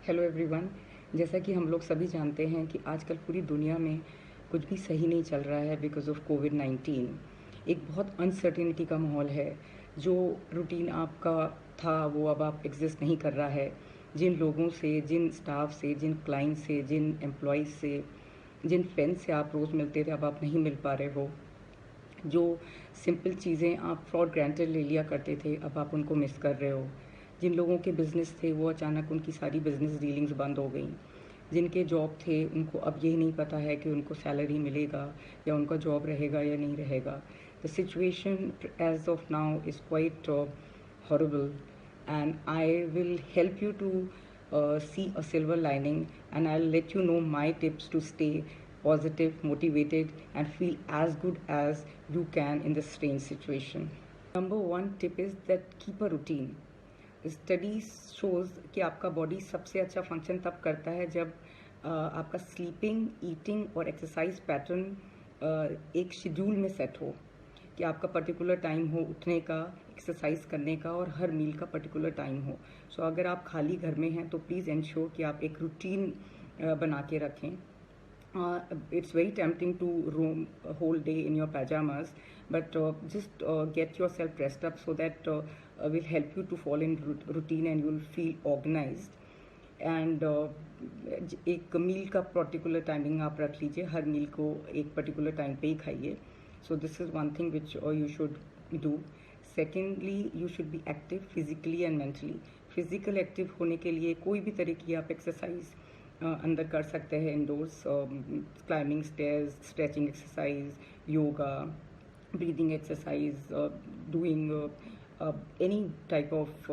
Hello everyone. जैसा कि हम लोग सभी जानते हैं कि आजकल पूरी दुनिया में कुछ भी सही नहीं चल रहा है बिकॉज ऑफ कोविड-19। एक बहुत अनसर्टेनिटी का माहौल है। जो रूटीन आपका था वो अब आप एग्जिस्ट नहीं कर रहा है। जिन लोगों से, जिन स्टाफ से, जिन क्लाइंट से, जिन एम्प्लॉयज़ से, जिन फ्रेंड्स से आप रोज़ मिलते थे अब आप नहीं मिल पा रहे हो। जो सिंपल चीज़ें आप फॉर ग्रांटेड ले लिया करते थे अब आप उनको मिस कर रहे हो। जिन लोगों के बिज़नेस थे वो अचानक उनकी सारी बिज़नेस डीलिंग्स बंद हो गई। जिनके जॉब थे उनको अब ये नहीं पता है कि उनको सैलरी मिलेगा या उनका जॉब रहेगा या नहीं रहेगा। The situation as of now is quite horrible and I will help you to see a silver lining, and I'll let you know my tips to stay positive, motivated, and feel as good as you can in this strange situation. Number one tip is that keep a routine. Studies shows कि आपका body सबसे अच्छा function तब करता है जब आपका sleeping, eating और एक्सरसाइज पैटर्न एक शेड्यूल में सेट हो, कि आपका पर्टिकुलर टाइम हो उठने का, एक्सरसाइज करने का और हर मील का पर्टिकुलर टाइम हो। सो अगर आप खाली घर में हैं तो प्लीज़ इंश्योर कि आप एक रूटीन बना के रखें। It's very tempting to roam a whole day in your pajamas, but just get yourself dressed up so that will help you to fall in routine and you'll feel organized. And एक मील का particular timing आप रख लीजिए, हर मील को एक particular time पे ही खाइए। So this is one thing which you should do. Secondly, you should be active physically and mentally. Physical active होने के लिए कोई भी तरह की आप एक्सरसाइज अंदर कर सकते हैं indoors, climbing stairs, stretching exercise, yoga, breathing exercise, doing any type of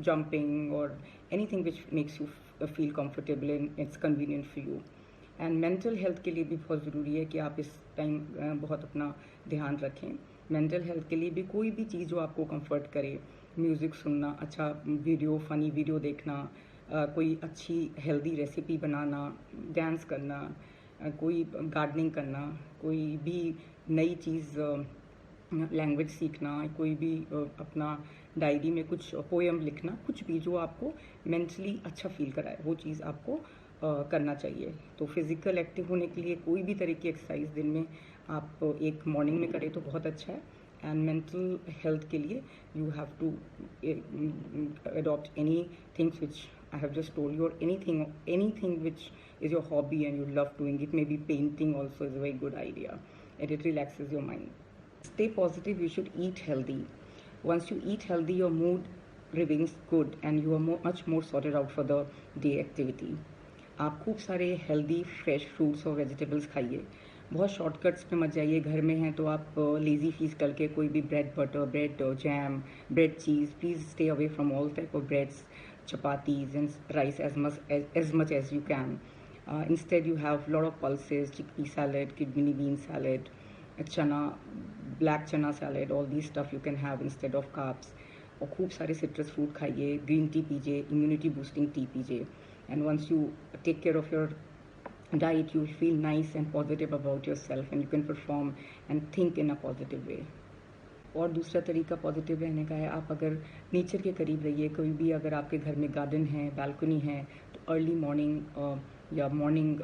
jumping or anything which makes you feel comfortable and it's convenient for you. And mental health के लिए भी बहुत ज़रूरी है कि आप इस टाइम बहुत अपना ध्यान रखें। मेंटल हेल्थ के लिए भी कोई भी चीज़ जो आपको कंफर्ट करे, म्यूज़िक सुनना, अच्छा वीडियो, फ़नी वीडियो देखना, कोई अच्छी हेल्दी रेसिपी बनाना, डांस करना, कोई गार्डनिंग करना, कोई भी नई चीज़, लैंग्वेज सीखना, कोई भी अपना डायरी में कुछ पोएम लिखना, कुछ भी जो आपको मेंटली अच्छा फील कराए वो चीज़ आपको करना चाहिए। तो फिज़िकल एक्टिव होने के लिए कोई भी तरह की एक्सरसाइज दिन में आप एक मॉर्निंग में करें तो बहुत अच्छा है। एंड मेंटल हेल्थ के लिए you have to adopt any things which I have just told you, or anything which is your hobby and you love doing. It may be painting also is a very good idea, and it relaxes your mind. Stay positive. You should eat healthy. Once you eat healthy, your mood remains good and you are much more sorted out for the day activity. आप खूब सारे healthy fresh fruits और vegetables खाइए। बहुत shortcuts पे मत जाइए। घर में हैं तो आप लेज़ी फीस करके कोई भी bread butter, bread jam, bread cheese, please stay away from all type of breads, chapatis and rice as much as you can. Instead, you have a lot of pulses, chickpea salad, kidney bean salad, chana, black chana salad. All these stuff you can have instead of carbs. और खूब सारे citrus fruit खाइए, green tea पीजिए, immunity boosting tea पीजिए। And once you take care of your diet, you feel nice and positive about yourself and you can perform and think in a positive way. और दूसरा तरीका positive रहने का है, आप अगर नेचर के करीब रहिए। कोई भी अगर आपके घर में गार्डन है, बालकनी है, तो अर्ली मॉर्निंग या मॉर्निंग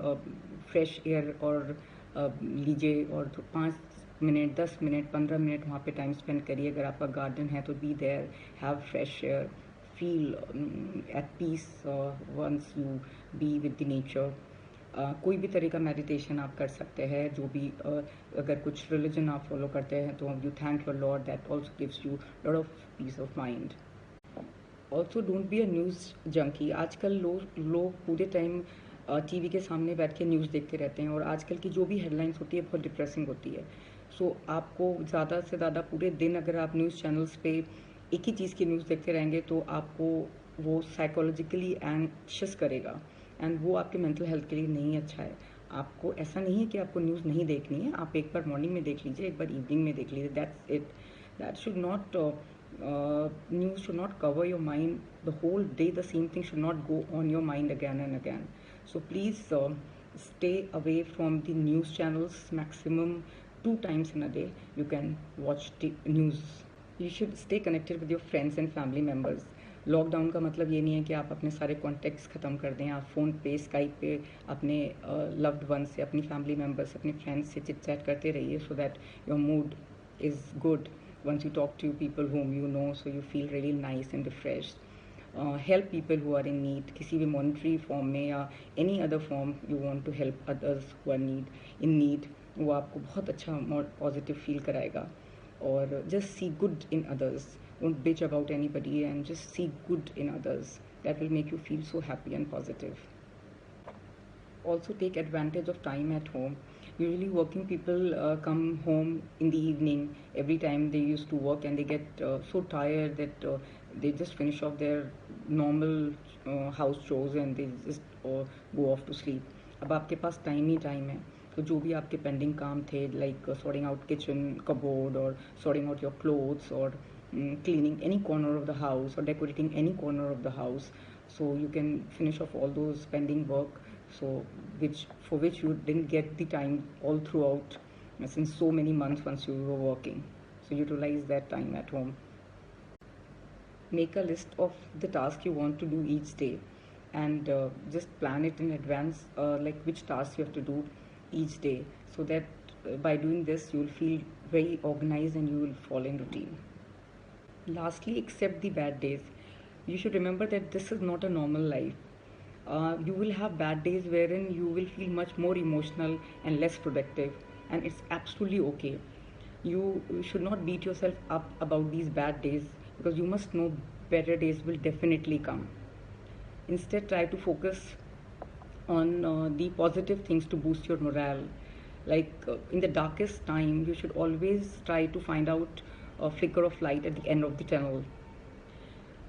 फ्रेश एयर और लीजिए और 5 मिनट, 10 मिनट, 15 मिनट वहाँ पे टाइम स्पेंड करिए। अगर आपका गार्डन है तो be there, have fresh air, feel at peace once you be with the nature. कोई भी तरह का मेडिटेशन आप कर सकते हैं, जो भी अगर कुछ रिलीजन आप फॉलो करते हैं तो you thank your Lord, that also gives you lot of peace of mind. Also don't be a news junkie. आजकल लोग पूरे टाइम टीवी के सामने बैठ के न्यूज़ देखते रहते हैं और आजकल की जो भी हेडलाइंस होती है बहुत डिप्रेसिंग होती है। सो आपको ज़्यादा से ज़्यादा पूरे दिन अगर आप न्यूज़ चैनल्स पे एक ही चीज़ की न्यूज़ देखते रहेंगे तो आपको वो साइकोलॉजिकली एंशियस करेगा एंड वो आपके मेंटल हेल्थ के लिए नहीं अच्छा है। आपको ऐसा नहीं है कि आपको न्यूज़ नहीं देखनी है, आप एक बार मॉर्निंग में देख लीजिए, एक बार इवनिंग में देख लीजिए, that's it. That should not news should not cover your mind the whole day. The same thing should not go on your mind again and again. So please stay away from the news channels. Maximum 2 times in a day you can watch the news. You should stay connected with your friends and family members. Lockdown का मतलब ये नहीं है कि आप अपने सारे contacts ख़त्म कर दें। आप फ़ोन पे, स्काइप पे अपने लव्ड वन से, अपनी फैमिली मेम्बर्स, अपने फ्रेंड्स से चिट चैट करते रहिए, so that your mood is good once you talk to people whom you know, so you feel really nice and refreshed. Help people who are in need, किसी भी monetary form में या any other form you want to help others who are in need, वो आपको बहुत अच्छा positive feel कराएगा. और just see good in others. Don't bitch about anybody and just see good in others. That will make you feel so happy and positive. Also take advantage of time at home. Usually working people come home in the evening every time they used to work, and they get so tired that they just finish off their normal house chores and they just go off to sleep. अब आपके पास time ही time है, तो जो भी आपके pending काम थे, like sorting out kitchen cupboard or sorting out your clothes or cleaning any corner of the house or decorating any corner of the house, so you can finish off all those pending work, so for which you didn't get the time all throughout since so many months once you were working. So utilize that time at home. Make a list of the tasks you want to do each day, and just plan it in advance, like which tasks you have to do each day, so that by doing this you will feel very organized and you will fall in routine. Lastly, accept the bad days. You should remember that this is not a normal life. You will have bad days wherein you will feel much more emotional and less productive, and it's absolutely okay. You should not beat yourself up about these bad days, because you must know better days will definitely come. Instead, try to focus on the positive things to boost your morale. Like in the darkest time, you should always try to find out a flicker of light at the end of the tunnel.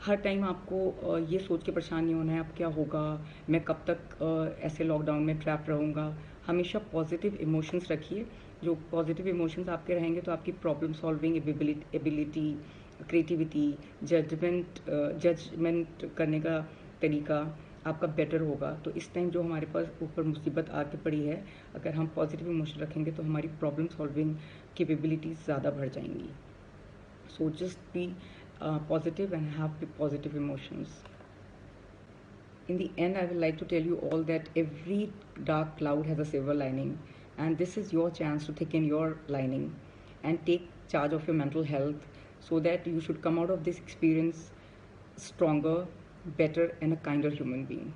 Her time आपको ये सोच के परेशान नहीं होना है अब क्या होगा, मैं कब तक ऐसे लॉकडाउन में ट्रैप रहूँगा. हमेशा पॉजिटिव इमोशंस रखिए. जो पॉजिटिव इमोशंस आपके रहेंगे तो आपकी problem solving ability, creativity, judgement करने का तरीका आपका बेटर होगा. तो इस टाइम जो हमारे पास ऊपर मुसीबत आके पड़ी है, अगर हम पॉजिटिव इमोशन रखेंगे तो हमारी प्रॉब्लम सॉल्विंग कैपेबिलिटीज़ ज़्यादा बढ़ जाएंगी. So just be positive and have positive emotions. In the end, I would like to tell you all that every dark cloud has a silver lining, and this is your chance to thicken your lining and take charge of your mental health, so that you should come out of this experience stronger, better, and a kinder human being.